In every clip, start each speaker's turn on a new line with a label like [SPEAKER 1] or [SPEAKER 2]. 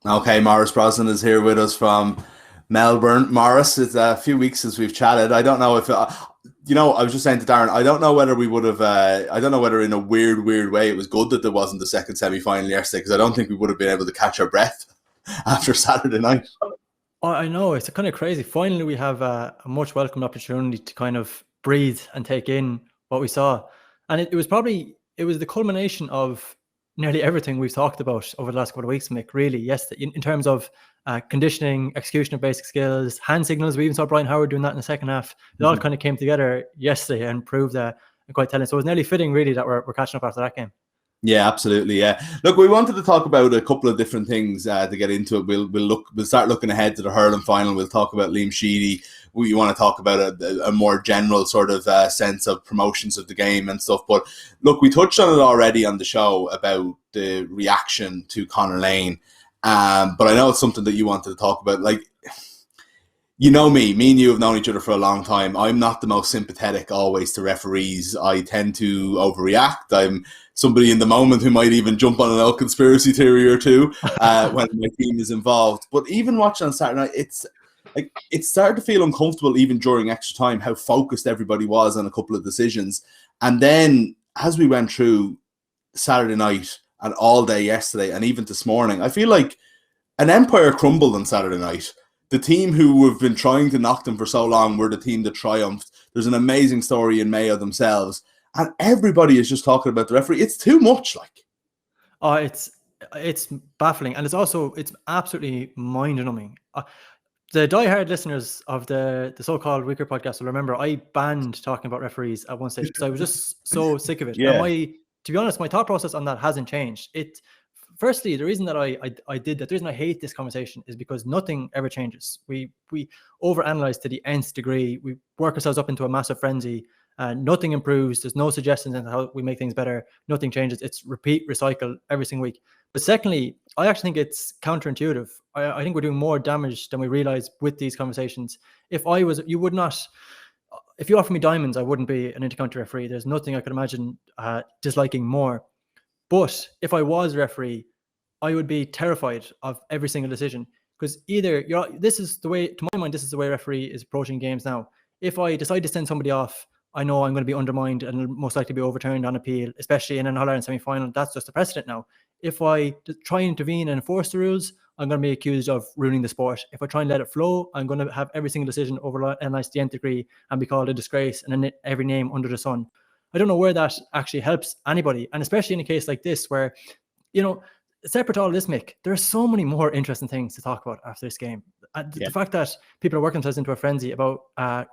[SPEAKER 1] Okay, Maurice Brosnan is here with us from Melbourne. Maurice, it's a few weeks since we've chatted. I don't know if, I was just saying to Darren, I don't know whether we would have, I don't know whether in a weird way it was good that there wasn't the second semi-final yesterday, because I don't think we would have been able to catch our breath after Saturday night.
[SPEAKER 2] I know, it's kind of crazy. Finally, we have a much welcome opportunity to kind of breathe and take in what we saw. And it was the culmination of nearly everything we've talked about over the last couple of weeks, Mick, really. Yes, in terms of conditioning, execution of basic skills, hand signals. We even saw Brian Howard doing that in the second half. It all kind of came together yesterday and proved quite telling. So it was nearly fitting, really, that we're catching up after that game.
[SPEAKER 1] Yeah, absolutely. Yeah. Look, we wanted to talk about a couple of different things to get into it. We'll start looking ahead to the hurling final. We'll talk about Liam Sheedy. We want to talk about a more general sort of sense of promotions of the game and stuff. But look, we touched on it already on the show about the reaction to Conor Lane. But I know it's something that you wanted to talk about. Like, you know me and you have known each other for a long time. I'm not the most sympathetic always to referees. I tend to overreact. I'm somebody in the moment who might even jump on an old conspiracy theory or two when my team is involved. But even watching on Saturday night, it started to feel uncomfortable even during extra time, how focused everybody was on a couple of decisions. And then as we went through Saturday night and all day yesterday and even this morning, I feel like an empire crumbled on Saturday night. The team who have been trying to knock them for so long were the team that triumphed. There's an amazing story in Mayo themselves. And everybody is just talking about the referee. It's too much, like.
[SPEAKER 2] Oh, it's baffling. And it's absolutely mind-numbing. The diehard listeners of the so-called Weaker podcast will remember I banned talking about referees at one stage because I was just so sick of it.
[SPEAKER 1] Yeah.
[SPEAKER 2] And to be honest, my thought process on that hasn't changed. Firstly, the reason that I did that, the reason I hate this conversation is because nothing ever changes. We overanalyze to the nth degree. We work ourselves up into a massive frenzy. Nothing improves. There's no suggestions on how we make things better. Nothing changes. It's repeat, recycle every single week. But secondly, I actually think it's counterintuitive. I think we're doing more damage than we realize with these conversations. If you offer me diamonds, I wouldn't be an inter-county referee. There's nothing I could imagine disliking more. But if I was a referee, I would be terrified of every single decision, because this is the way, to my mind, this is the way a referee is approaching games now. If I decide to send somebody off, I know I'm going to be undermined and most likely be overturned on appeal, especially in an All-Ireland semi-final. That's just a precedent now. If I try and intervene and enforce the rules, I'm going to be accused of ruining the sport. If I try and let it flow, I'm going to have every single decision overanalyzed to the nth degree and be called a disgrace and every name under the sun. I don't know where that actually helps anybody. And especially in a case like this where, separate to all this, Mick, there are so many more interesting things to talk about after this game. The fact that people are working themselves into a frenzy about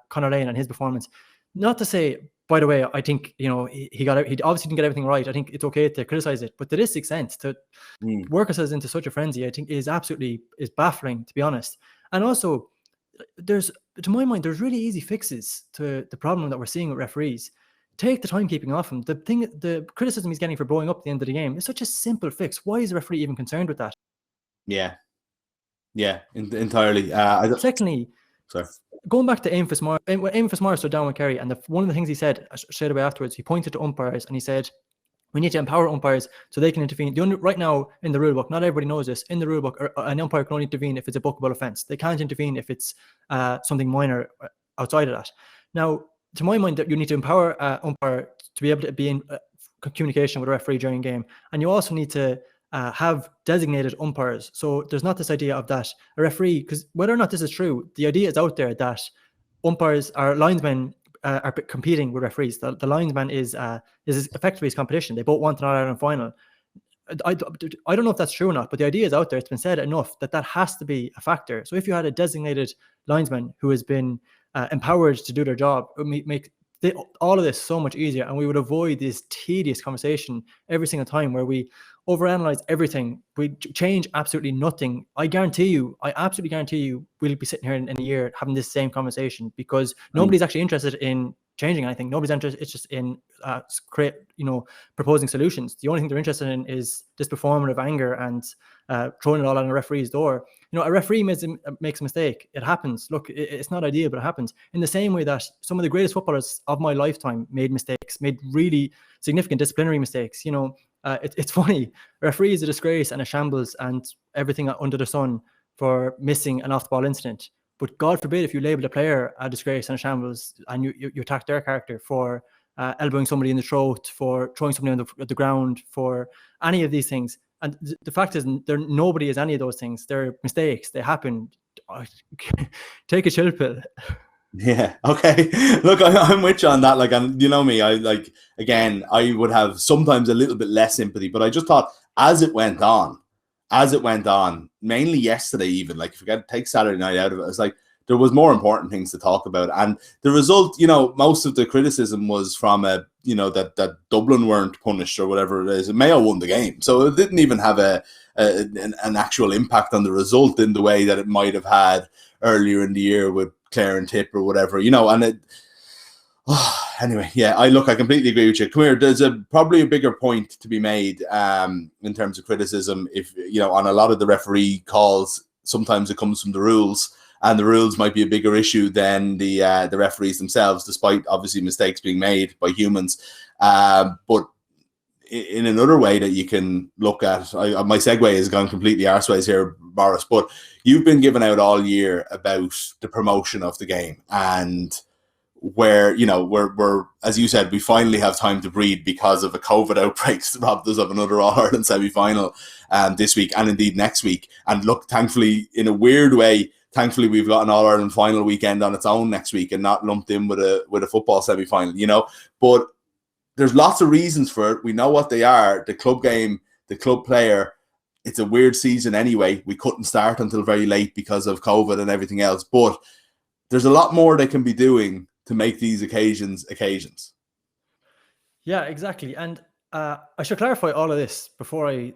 [SPEAKER 2] Conor Lane and his performance. Not to say, by the way, I think, he obviously didn't get everything right. I think it's okay to criticize it. But to this extent, to work ourselves into such a frenzy, I think is baffling, to be honest. And also, to my mind, there's really easy fixes to the problem that we're seeing with referees. Take the timekeeping off him. The criticism he's getting for blowing up at the end of the game is such a simple fix. Why is the referee even concerned with that?
[SPEAKER 1] Yeah, entirely.
[SPEAKER 2] Secondly, going back to Aimfus Morris or Down Kerry, and one of the things he said straight away afterwards, he pointed to umpires and he said, we need to empower umpires so they can intervene. Right now in the rule book, not everybody knows this, in the rule book, an umpire can only intervene if it's a bookable offence. They can't intervene if it's something minor outside of that. Now, to my mind, that you need to empower umpire to be able to be in communication with a referee during game. And you also need to have designated umpires. So there's not this idea of that a referee, because whether or not this is true, the idea is out there that umpires or linesmen are competing with referees. The linesman is effectively his competition. They both want an All-Ireland final. I don't know if that's true or not, but the idea is out there. It's been said enough that has to be a factor. So if you had a designated linesman who has been empowered to do their job, it would make all of this so much easier, and we would avoid this tedious conversation every single time where we overanalyze everything. We change absolutely nothing. I absolutely guarantee you we'll be sitting here in a year having this same conversation, because nobody's actually interested in changing anything. Nobody's interested. It's just in proposing solutions. The only thing they're interested in is this performative anger and throwing it all on a referee's door. A referee makes a mistake. It happens. Look, it's not ideal, but it happens. In the same way that some of the greatest footballers of my lifetime made mistakes, made really significant disciplinary mistakes. It's funny. A referee is a disgrace and a shambles and everything under the sun for missing an off-the-ball incident. But God forbid if you label a player a disgrace and a shambles and you attack their character for elbowing somebody in the throat, for throwing somebody on the ground, for any of these things. And the fact is, nobody is any of those things. They're mistakes. They happen. Take a chill pill.
[SPEAKER 1] Yeah. Okay. Look, I'm with you on that. Like, and you know me, I would have sometimes a little bit less sympathy, but I just thought as it went on, mainly yesterday, even like if you could take Saturday night out of it, it's like there was more important things to talk about. And the result, most of the criticism was from that Dublin weren't punished or whatever it is. Mayo won the game, so it didn't even have an actual impact on the result in the way that it might have had earlier in the year with Clare and Tip or whatever, and it. Anyway, yeah, I completely agree with you. Come here, there's probably a bigger point to be made in terms of criticism. If on a lot of the referee calls, sometimes it comes from the rules, and the rules might be a bigger issue than the referees themselves, despite obviously mistakes being made by humans. But in another way that you can look at, my segue has gone completely arseways here, Maurice, but you've been given out all year about the promotion of the game and where, we're, as you said, we finally have time to breathe because of a COVID outbreak robbed us of another All-Ireland semi-final this week and indeed next week. And look, thankfully, in a weird way, we've got an All-Ireland final weekend on its own next week and not lumped in with a football semi-final, But there's lots of reasons for it. We know what they are. The club game, the club player. It's a weird season anyway. We couldn't start until very late because of COVID and everything else. But there's a lot more they can be doing to make these occasions.
[SPEAKER 2] Yeah, exactly. And I should clarify all of this before I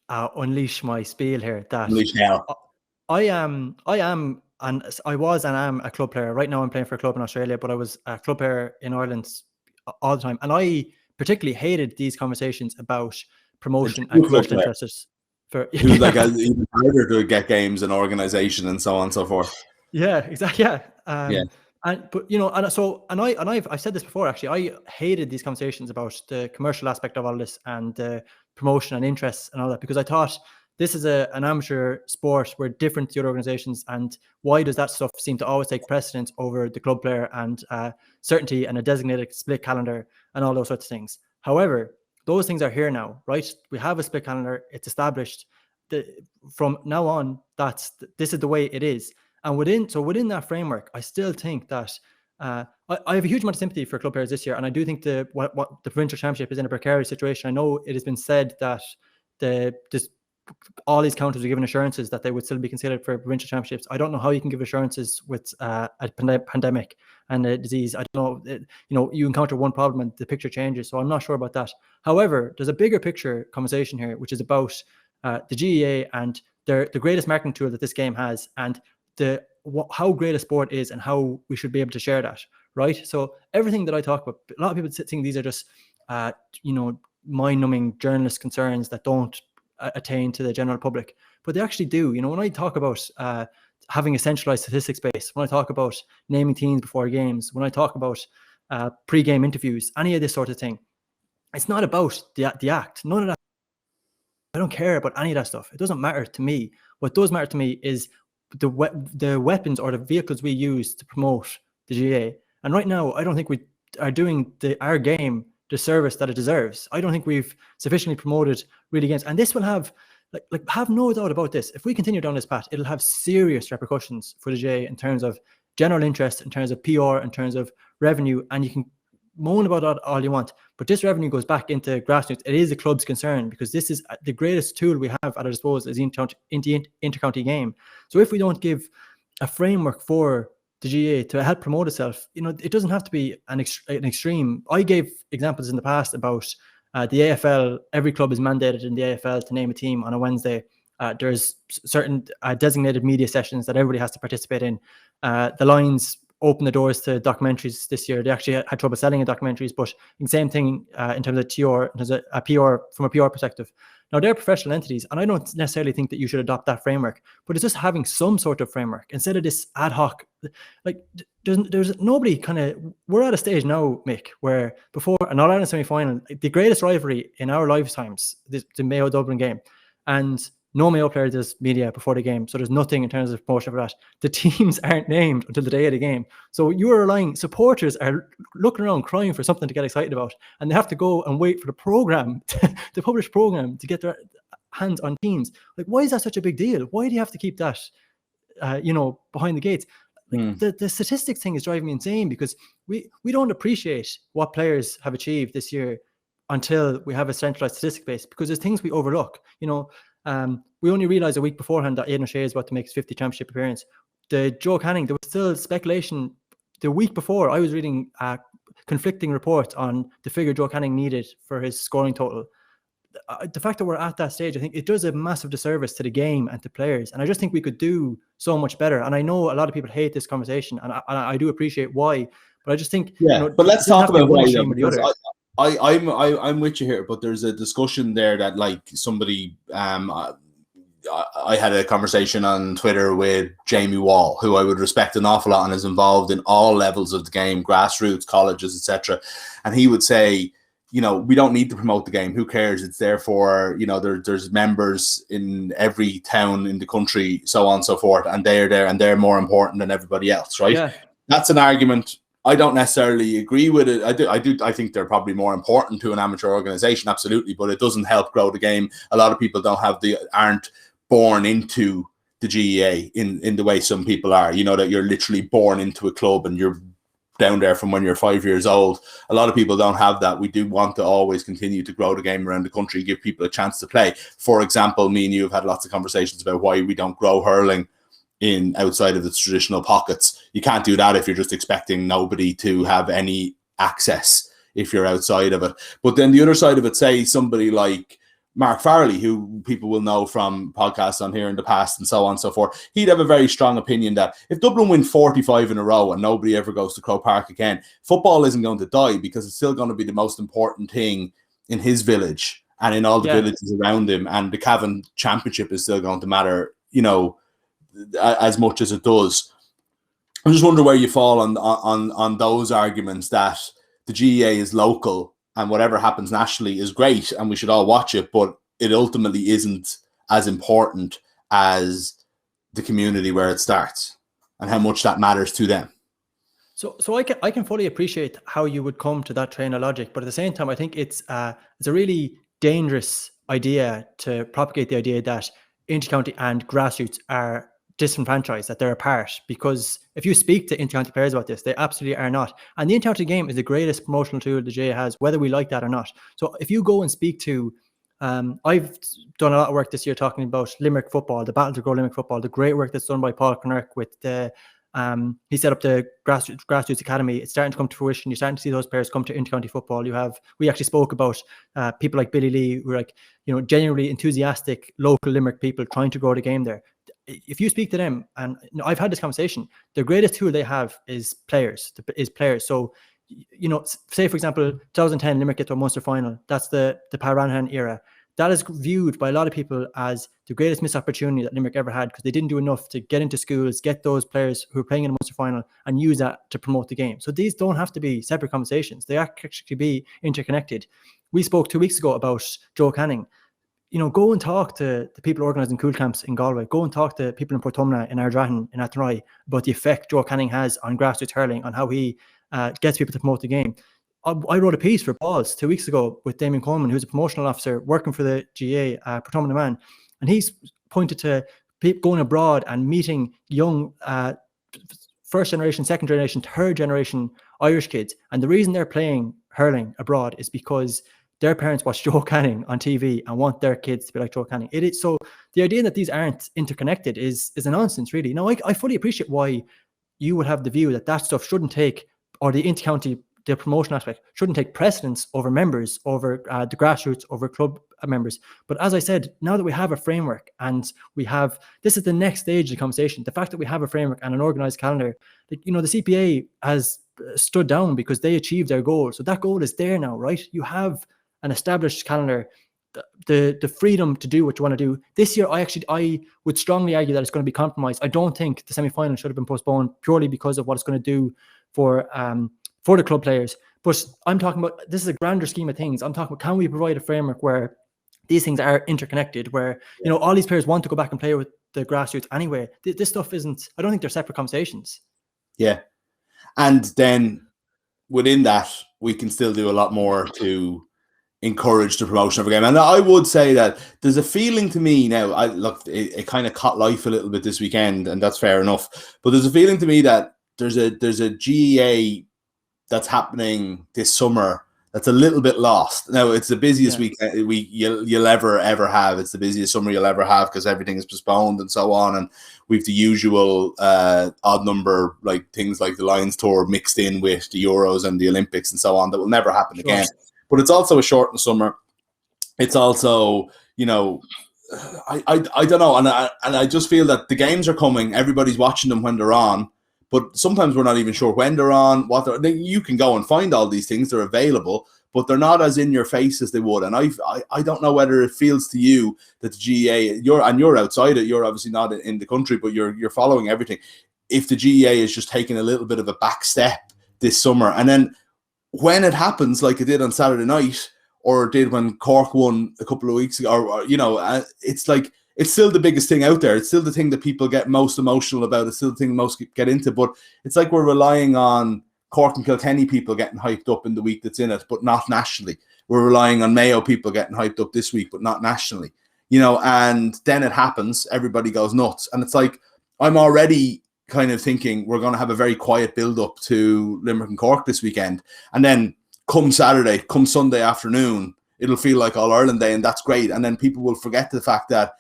[SPEAKER 2] unleash my spiel here. That
[SPEAKER 1] unleash hell.
[SPEAKER 2] I am, and I was and am a club player. Right now, I'm playing for a club in Australia, but I was a club player in Ireland all the time. And I particularly hated these conversations about promotion and commercial interests.
[SPEAKER 1] Who's like even harder to get games and organization and so on and so forth.
[SPEAKER 2] Yeah, exactly. Yeah.
[SPEAKER 1] Yeah.
[SPEAKER 2] I've said this before, actually. I hated these conversations about the commercial aspect of all this and the promotion and interests and all that, because I thought this is an amateur sport. We're different to the other organizations. And why does that stuff seem to always take precedence over the club player and certainty and a designated split calendar and all those sorts of things? However, those things are here now, right? We have a split calendar. It's established. From now on, this is the way it is. And within that framework, I still think that I have a huge amount of sympathy for club players this year, and I do think what the provincial championship is in a precarious situation. I know it has been said that all these counties are given assurances that they would still be considered for provincial championships. I don't know how you can give assurances with a pandemic and a disease. I don't know. You encounter one problem and the picture changes. So I'm not sure about that. However, there's a bigger picture conversation here, which is about the GAA and the greatest marketing tool that this game has, and how great a sport is and how we should be able to share that, right? So everything that I talk about, a lot of people think these are just mind-numbing journalist concerns that don't attain to the general public, but they actually do. When I talk about having a centralized statistics base, when I talk about naming teams before games, when I talk about pre-game interviews, any of this sort of thing, it's not about the act. None of that. I don't care about any of that stuff. It doesn't matter to me. What does matter to me is the weapons or the vehicles we use to promote the GAA. And right now, I don't think we are doing our game the service that it deserves. I don't think we've sufficiently promoted really games. And this will have, have no doubt about this. If we continue down this path, it'll have serious repercussions for the GAA in terms of general interest, in terms of PR, in terms of revenue. And you can moan about that all you want, but this revenue goes back into grassroots. It is the club's concern, because this is the greatest tool we have at our disposal is the inter-county game. So if we don't give a framework for the GAA to help promote itself, it doesn't have to be an extreme. I gave examples in the past about the AFL. Every club is mandated in the AFL to name a team on a Wednesday. There's certain designated media sessions that everybody has to participate in. The Lions open the doors to documentaries this year. They actually had trouble selling in documentaries, but the same thing in terms of TR, from a PR perspective. Now, they're professional entities, and I don't necessarily think that you should adopt that framework, but it's just having some sort of framework instead of this ad hoc. Like, there's nobody we're at a stage now, Mick, where before an All-Ireland semi-final, the greatest rivalry in our lifetimes, the Mayo Dublin game, and no Mayo player does media before the game, so there's nothing in terms of promotion for that. The teams aren't named until the day of the game, so you're relying. Supporters are looking around crying for something to get excited about, and they have to go and wait for the program, the published program, to get their hands on teams. Like, why is that such a big deal? Why do you have to keep that, behind the gates? Like, the statistics thing is driving me insane, because we don't appreciate what players have achieved this year until we have a centralized statistic base, because there's things we overlook. We only realized a week beforehand that Aidan O'Shea is about to make his 50 championship appearance. The Joe Canning, there was still speculation the week before. I was reading conflicting reports on the figure Joe Canning needed for his scoring total. The fact that we're at that stage, I think it does a massive disservice to the game and to players. And I just think we could do so much better. And I know a lot of people hate this conversation, and I do appreciate why. But I just think,
[SPEAKER 1] but let's talk about
[SPEAKER 2] one
[SPEAKER 1] why.
[SPEAKER 2] extreme or the other.
[SPEAKER 1] I'm with you here, but there's a discussion there that, like, somebody, I had a conversation on Twitter with Jamie Wall, who I would respect an awful lot and is involved in all levels of the game, grassroots, colleges, etc. And he would say, we don't need to promote the game. Who cares? It's there for, there's members in every town in the country, so on and so forth, and they're there and they're more important than everybody else, right?
[SPEAKER 2] Yeah.
[SPEAKER 1] That's an argument. I don't necessarily agree with it. I think they're probably more important to an amateur organization, absolutely, but it doesn't help grow the game. A lot of people aren't born into the GAA in the way some people are. That you're literally born into a club and you're down there from when you're 5 years old. A lot of people don't have that. We do want to always continue to grow the game around the country, give people a chance to play. For example, me and you have had lots of conversations about why we don't grow hurling in outside of its traditional pockets. You can't do that if you're just expecting nobody to have any access if you're outside of it. But then the other side of it, say somebody like Mark Farrelly, who people will know from podcasts on here in the past and so on and so forth, he'd have a very strong opinion that if Dublin win 45 in a row and nobody ever goes to Croke Park again, football isn't going to die, because it's still going to be the most important thing in his village and in all the villages around him, and the Cavan Championship is still going to matter, as much as it does. I just wonder where you fall on those arguments that the GAA is local and whatever happens nationally is great and we should all watch it, but it ultimately isn't as important as the community where it starts and how much that matters to them.
[SPEAKER 2] So I can fully appreciate how you would come to that train of logic, but at the same time, I think it's a really dangerous idea to propagate the idea that intercounty and grassroots are disenfranchised, that they're apart, because if you speak to intercounty players about this, they absolutely are not. And the intercounty game is the greatest promotional tool the GAA has, whether we like that or not. So if you go and speak to, I've done a lot of work this year talking about Limerick football, the battle to grow Limerick football, the great work that's done by Paul Connacht with the, he set up the grassroots academy. It's starting to come to fruition. You're starting to see those players come to intercounty football. We actually spoke about people like Billy Lee, who are genuinely enthusiastic local Limerick people trying to grow the game there. If you speak to them, and I've had this conversation, the greatest tool they have is players. So, say for example, 2010 Limerick get to a Munster final. That's the Pat Ranahan era. That is viewed by a lot of people as the greatest missed opportunity that Limerick ever had, because they didn't do enough to get into schools, get those players who are playing in the Munster final, and use that to promote the game. So these don't have to be separate conversations. They actually be interconnected. We spoke 2 weeks ago about Joe Canning. Go and talk to the people organising cool camps in Galway. Go and talk to people in Portumna, in Ardrahan, in Athenry about the effect Joe Canning has on grassroots hurling, on how he gets people to promote the game. I wrote a piece for Balls 2 weeks ago with Damien Coleman, who's a promotional officer working for the GAA, Portumna Man, and he's pointed to people going abroad and meeting young first generation, second generation, third generation Irish kids. And the reason they're playing hurling abroad is because their parents watch Joe Canning on TV and want their kids to be like Joe Canning. So the idea that these aren't interconnected is a nonsense, really. Now, I fully appreciate why you would have the view that stuff shouldn't take, or the intercounty, the promotion aspect shouldn't take precedence over members, over the grassroots, over club members. But as I said, now that we have a framework and this is the next stage of the conversation, the fact that we have a framework and an organised calendar, the CPA has stood down because they achieved their goal. So that goal is there now, right? You have an established calendar the freedom to do what you want to do. This year, I would strongly argue that it's going to be compromised. I don't think the semi-final should have been postponed purely because of what it's going to do for the club players. But I'm talking about, this is a grander scheme of things. I'm talking about, can we provide a framework where these things are interconnected, where, you know, all these players want to go back and play with the grassroots anyway. This stuff isn't, I don't think they're separate conversations.
[SPEAKER 1] Yeah. And then within that, we can still do a lot more to encourage the promotion of a game. And I would say that there's a feeling to me now, it kind of caught life a little bit this weekend, and that's fair enough. But there's a feeling to me that there's a GAA that's happening this summer that's a little bit lost. Now, it's the busiest weekend you'll ever have. It's the busiest summer you'll ever have because everything is postponed and so on. And we've the usual odd number, like things like the Lions Tour mixed in with the Euros and the Olympics and so on, that will never happen again. But it's also a shortened summer. It's also, you know, I don't know. And I just feel that the games are coming. Everybody's watching them when they're on. But sometimes we're not even sure when they're on, you can go and find all these things. They're available, but they're not as in your face as they would. And I don't know whether it feels to you that the GAA, you're outside it. You're obviously not in the country, but you're following everything. If the GAA is just taking a little bit of a back step this summer, and then when it happens, like it did on Saturday night, or did when Cork won a couple of weeks ago, or you know, it's like, it's still the biggest thing out there. It's still the thing that people get most emotional about. It's still the thing most get into. But it's like we're relying on Cork and Kilkenny people getting hyped up in the week that's in it, but not nationally. We're relying on Mayo people getting hyped up this week, but not nationally. You know, and then it happens. Everybody goes nuts. And it's like, I'm already kind of thinking we're going to have a very quiet build-up to Limerick and Cork this weekend. And then come Saturday, come Sunday afternoon, it'll feel like All-Ireland Day, and that's great. And then people will forget the fact that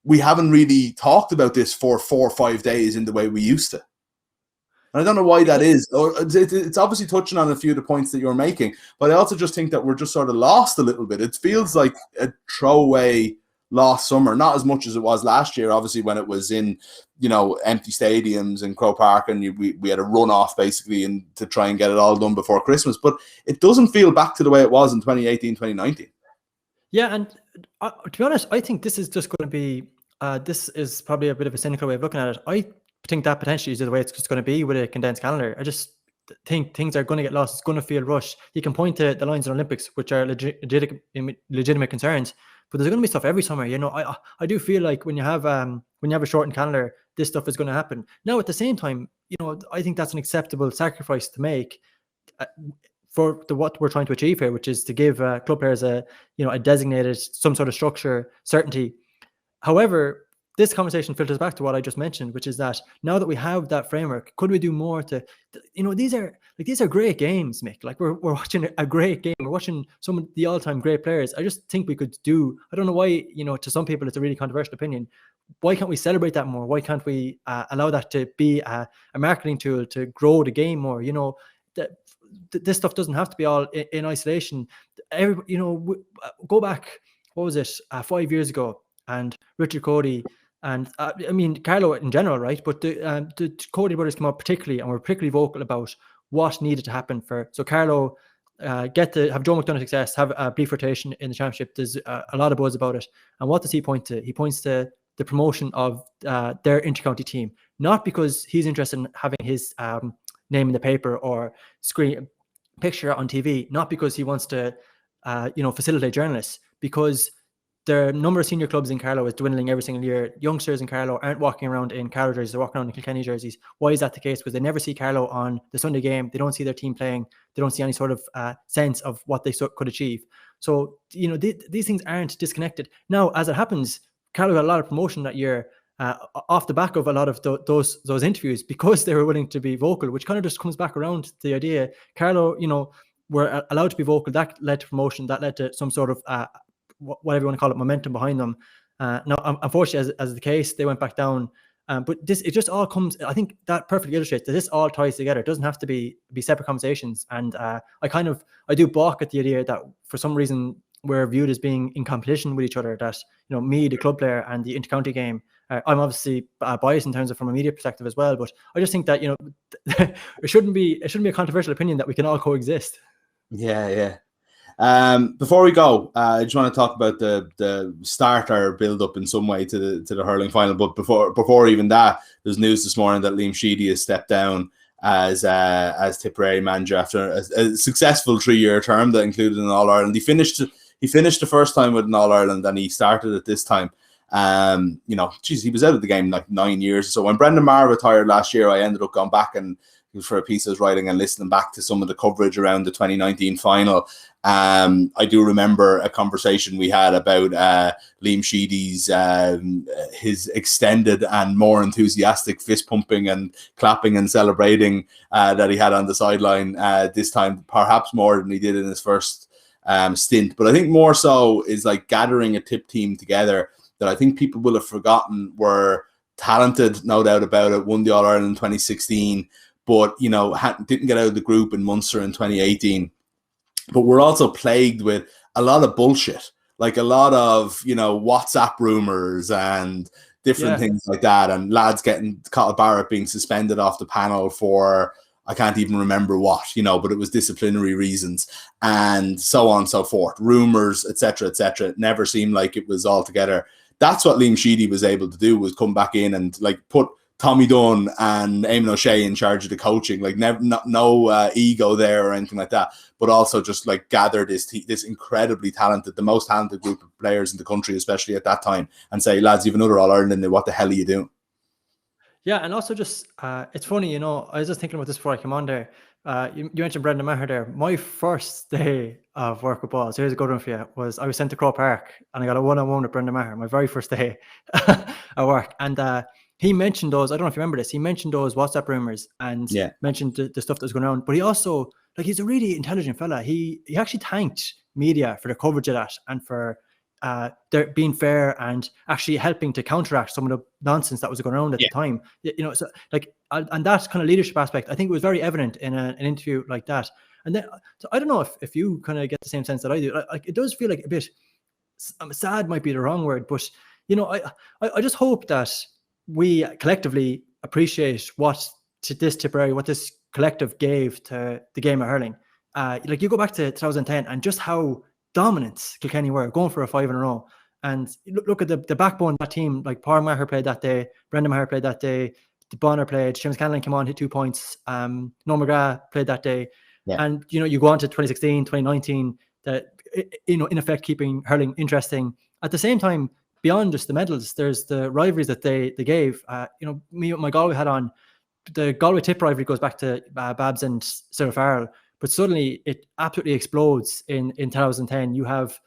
[SPEAKER 1] we haven't really talked about this for 4 or 5 days in the way we used to. And I don't know why that is. It's obviously touching on a few of the points that you're making, but I also just think that we're just sort of lost a little bit. It feels like a throwaway lost summer, not as much as it was last year, obviously, when it was in, you know, empty stadiums in Croke Park, and we had a run off basically to try and get it all done before Christmas. But it doesn't feel back to the way it was in 2018, 2019.
[SPEAKER 2] Yeah, and to be honest, I think this is just going to be, this is probably a bit of a cynical way of looking at it. I think that potentially is the way it's just going to be with a condensed calendar. I just think things are going to get lost. It's going to feel rushed. You can point to the Lions and Olympics, which are legitimate concerns, but there's going to be stuff every summer. You know, I do feel like when you have a shortened calendar, this stuff is going to happen. Now, at the same time, you know, I think that's an acceptable sacrifice to make for what we're trying to achieve here, which is to give club players a designated, some sort of structure, certainty. However, this conversation filters back to what I just mentioned, which is that now that we have that framework, could we do more to, you know, these are great games, Mick. Like we're watching a great game. We're watching some of the all-time great players. I just think we could do, I don't know why, you know, to some people it's a really controversial opinion. Why can't we celebrate that more? Why can't we allow that to be a marketing tool to grow the game more? You know, this stuff doesn't have to be all in isolation. You know, go back, what was it, 5 years ago, and Richard Cody and I mean Carlo in general, right? But the Cody brothers came out particularly and were particularly vocal about what needed to happen so Carlo have Joe McDonagh success, have a brief rotation in the championship. There's a lot of buzz about it. And what does he point to? He points to the promotion of their intercounty team, not because he's interested in having his name in the paper or screen picture on TV, not because he wants to facilitate journalists, because the number of senior clubs in Carlow is dwindling every single year. Youngsters in Carlow aren't walking around in Carlow jerseys, they're walking around in Kilkenny jerseys. Why is that the case? Because they never see Carlow on the Sunday game. They don't see their team playing. They don't see any sort of sense of what they could achieve. So, you know, these things aren't disconnected. Now, as it happens, Carlow got a lot of promotion that year off the back of a lot of those interviews, because they were willing to be vocal, which kind of just comes back around to the idea. Carlow, you know, were allowed to be vocal. That led to promotion. That led to some sort of whatever you want to call it, momentum behind them. Now, unfortunately, as the case, they went back down. But it just all comes, I think that perfectly illustrates that this all ties together. It doesn't have to be separate conversations. And I do balk at the idea that for some reason we're viewed as being in competition with each other, that, you know, me, the club player, and the intercounty game. I'm obviously biased in terms of from a media perspective as well, but I just think that, you know, it shouldn't be a controversial opinion that we can all coexist.
[SPEAKER 1] Yeah. Before we go, I just want to talk about the starter build up in some way to the hurling final. But before even that, there's news this morning that Liam Sheedy has stepped down as Tipperary manager after a successful 3-year term that included an All Ireland. He finished the first time with an All Ireland, and he started it this time. He was out of the game like 9 years. So when Brendan Maher retired last year, I ended up going back and for a piece I was writing and listening back to some of the coverage around the 2019 final. I do remember a conversation we had about Liam Sheedy's his extended and more enthusiastic fist pumping and clapping and celebrating that he had on the sideline this time, perhaps more than he did in his first stint. But I think more so is like gathering a tip team together that I think people will have forgotten were talented, no doubt about it, won the All-Ireland in 2016, but, didn't get out of the group in Munster in 2018. But we're also plagued with a lot of bullshit, like a lot of, WhatsApp rumors and different things like that. And lads getting Cathal Barrett being suspended off the panel for, I can't even remember what, but it was disciplinary reasons and so on and so forth. Rumors, etc., etc. It never seemed like it was all together. That's what Liam Sheedy was able to do, was come back in and like put Tommy Dunn and Eamon O'Shea in charge of the coaching, like no ego there or anything like that, but also just like gather this incredibly talented, the most talented group of players in the country, especially at that time, and say, lads, you've another All-Ireland, what the hell are you doing?
[SPEAKER 2] Yeah, and also just, it's funny, I was just thinking about this before I came on there. You mentioned Brendan Maher there. My first day of work with Balls, here's a good one for you, was I was sent to Crow Park and I got a one-on-one with Brendan Maher, my very first day at work. And he mentioned those, I don't know if you remember this, he mentioned those WhatsApp rumors and mentioned the stuff that was going on. But he also, like, he's a really intelligent fella. He actually thanked media for the coverage of that and for they're being fair and actually helping to counteract some of the nonsense that was going around at the time. So like, and that kind of leadership aspect, I think it was very evident in an interview like that. And then, so I don't know if you kind of get the same sense that I do. Like, it does feel like a bit sad, might be the wrong word, but I just hope that we collectively appreciate what this collective gave to the game of hurling. Like, you go back to 2010 and just how dominant Kilkenny were, going for a 5 in a row. And look at the backbone of that team. Like, Paul Maher played that day, Brendan Maher played that day, Bonner played, Seamus Cannon came on, hit 2 points, Noel McGrath played that day. And you go on to 2016, 2019, that in effect keeping hurling interesting. At the same time, beyond just the medals, there's the rivalries that they gave. Me, my Galway had on, the Galway tip rivalry goes back to Babs and Sarah Farrell, but suddenly it absolutely explodes in 2010. You have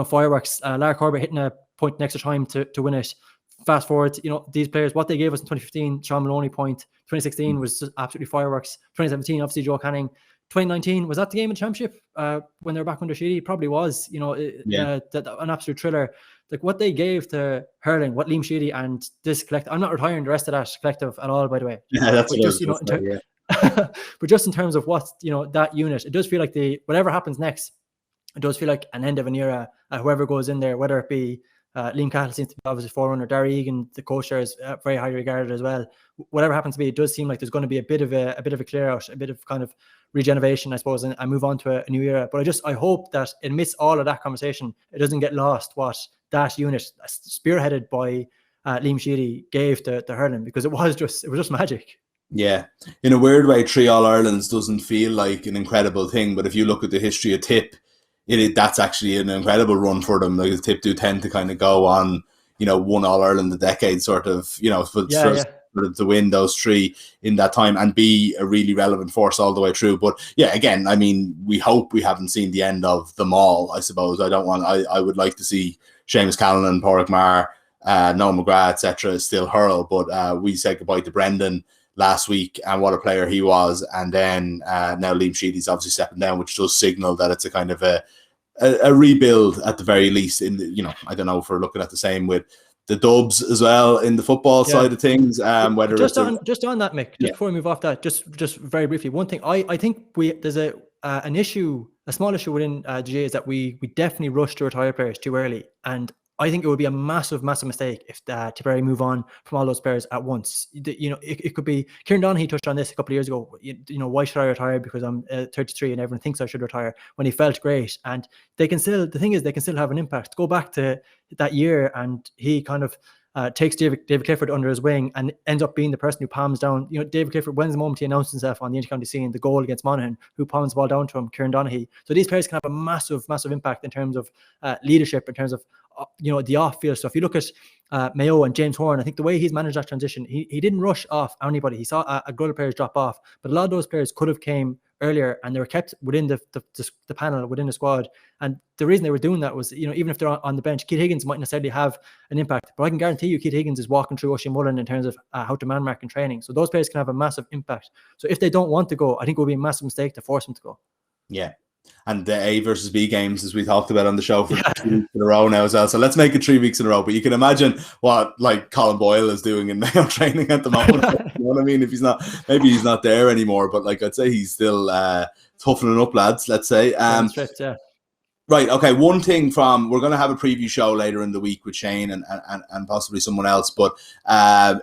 [SPEAKER 2] fireworks, Lara Corbett hitting a point in extra time to win it. Fast forward, these players, what they gave us in 2015, Sean Maloney point, 2016 was just absolutely fireworks. 2017, obviously Joe Canning. 2019, was that the game of the championship when they were back under Sheedy? Probably was, an absolute thriller. Like, what they gave to hurling, what Liam Sheedy and this collective, I'm not retiring the rest of that collective at all, by the way.
[SPEAKER 1] Yeah, that's
[SPEAKER 2] but just, but just in terms of what, that unit, it does feel like whatever happens next, it does feel like an end of an era. Whoever goes in there, whether it be Liam Cahill seems to be obviously forerunner, Darry Egan, the coach there, is very highly regarded as well. Whatever happens to be, it does seem like there's going to be a bit of a clear out, a bit of kind of regeneration, I suppose, and move on to a new era. But I hope that amidst all of that conversation, it doesn't get lost what that unit, spearheaded by Liam Sheedy, gave to hurling, because it was just magic.
[SPEAKER 1] Yeah, in a weird way, 3 All-Irelands doesn't feel like an incredible thing, but if you look at the history of Tip, that's actually an incredible run for them. Like, Tip do tend to kind of go on, 1 All-Ireland a decade, sort of, to win those 3 in that time and be a really relevant force all the way through. But yeah, again, I mean, we hope we haven't seen the end of them all, I suppose. I would like to see Seamus Callan, Pádraig Maher, Noel McGrath, etc. still hurl, but we said goodbye to Brendan last week, and what a player he was. And then now Liam Sheedy's obviously stepping down, which does signal that it's a kind of a rebuild at the very least. I don't know if we're looking at the same with the Dubs as well in the football side of things. Whether
[SPEAKER 2] just on that, Mick, before we move off that, just very briefly, one thing I think there's an issue, a small issue within GAA, is that we definitely rush to retire players too early, and I think it would be a massive mistake if Tipperary move on from all those players at once. It could be, Kieran Donaghy touched on this a couple of years ago. Why should I retire because I'm 33 and everyone thinks I should retire, when he felt great. And the thing is, they can still have an impact. Go back to that year and he kind of takes David Clifford under his wing and ends up being the person who palms down. David Clifford, when's the moment he announced himself on the intercounty scene, the goal against Monaghan, who palms the ball down to him, Kieran Donaghy. So these players can have a massive impact in terms of leadership, in terms of the off-field stuff. You look at Mayo and James Horan. I think the way he's managed that transition, he didn't rush off anybody. He saw a good players drop off, but a lot of those players could have came earlier and they were kept within the panel, within the squad. And the reason they were doing that was, even if they're on the bench, Keith Higgins might necessarily have an impact, but I can guarantee you Keith Higgins is walking through Oisin Mullen in terms of how to man mark in training. So those players can have a massive impact. So if they don't want to go, I think it would be a massive mistake to force them to go.
[SPEAKER 1] Yeah. And the A versus B games, as we talked about on the show, for 2 weeks in a row now as well. So let's make it 3 weeks in a row. But you can imagine what Colin Boyle is doing in Mayo training at the moment. You know what I mean? If he's not there anymore. But I'd say he's still toughening up, lads. Let's say.
[SPEAKER 2] Yeah.
[SPEAKER 1] Right. Okay. One thing we're going to have a preview show later in the week with Shane and possibly someone else. But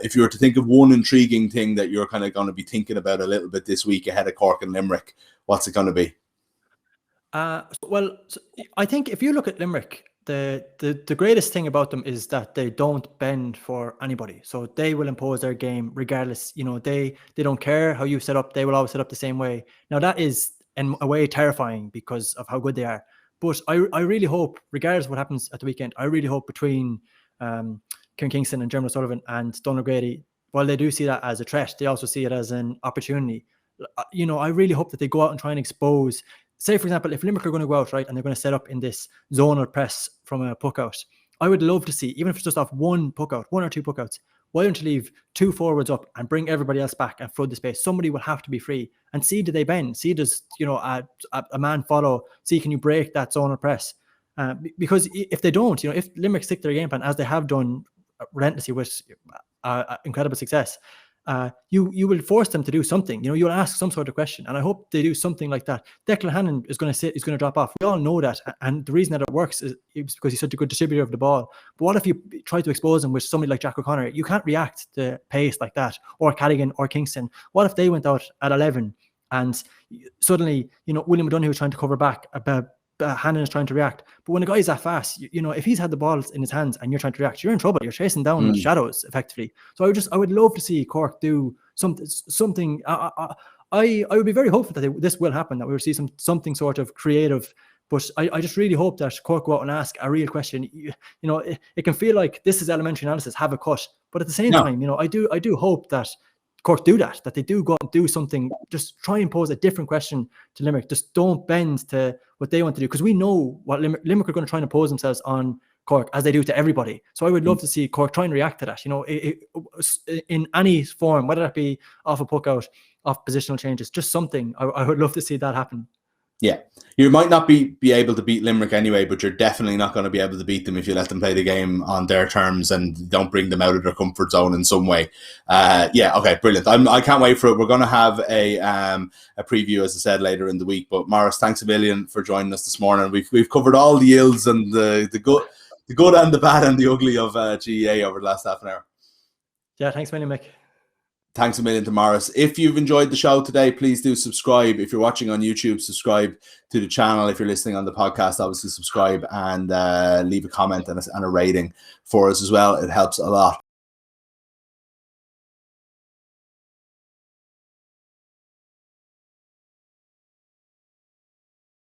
[SPEAKER 1] if you were to think of one intriguing thing that you're kind of going to be thinking about a little bit this week ahead of Cork and Limerick, what's it going to be?
[SPEAKER 2] I think if you look at Limerick, the greatest thing about them is that they don't bend for anybody. So they will impose their game regardless. They don't care how you set up. They will always set up the same way. Now that is in a way terrifying because of how good they are. But I really hope, regardless of what happens at the weekend, I really hope between Kieran Kingston and Dermot Sullivan and Donald Grady, while they do see that as a threat, they also see it as an opportunity. I really hope that they go out and try and expose. Say, for example, if Limerick are going to go out, right, and they're going to set up in this zonal press from a puck out, I would love to see, even if it's just off one puck out, 1 or 2 puck outs, why don't you leave 2 forwards up and bring everybody else back and flood the space? Somebody will have to be free. And see, do they bend? See, does a man follow? See, can you break that zonal press? Because if they don't, if Limerick stick to their game plan, as they have done relentlessly with incredible success, you will force them to do something. You'll ask some sort of question, and I hope they do something like that. Declan Hannon is going to drop off. We all know that, and the reason that it works is because he's such a good distributor of the ball. But what if you try to expose him with somebody like Jack O'Connor? You can't react to pace like that, or Callaghan or Kingston. What if they went out at 11 and suddenly, William O'Donoghue was trying to cover back, Hannon is trying to react. But when a guy is that fast, if he's had the ball in his hands and you're trying to react, you're in trouble. You're chasing down shadows effectively. So I would love to see Cork do something. I would be very hopeful that this will happen, that we will see something sort of creative. But I just really hope that Cork go out and ask a real question. It can feel like this is elementary analysis, have a cut. But at the same time, I do hope that Cork do that they do go and do something, just try and pose a different question to Limerick. Just don't bend to what they want to do, because we know what Limerick are going to try and impose themselves on Cork, as they do to everybody. So I would love to see Cork try and react to that, in any form, whether that be off a puck out, off positional changes, just something. I would love to see that happen.
[SPEAKER 1] Yeah, you might not be able to beat Limerick anyway, but you're definitely not going to be able to beat them if you let them play the game on their terms and don't bring them out of their comfort zone in some way. Okay, brilliant. I can't wait for it. We're going to have a preview, as I said, later in the week. But Maurice, thanks a million for joining us this morning. We've covered all the ills and the good and the bad and the ugly of GAA over the last half an hour.
[SPEAKER 2] Yeah, thanks a million, Mick.
[SPEAKER 1] Thanks a million to Maurice. If you've enjoyed the show today, please do subscribe. If you're watching on YouTube, subscribe to the channel. If you're listening on the podcast, obviously subscribe and leave a comment and a rating for us as well. It helps a lot.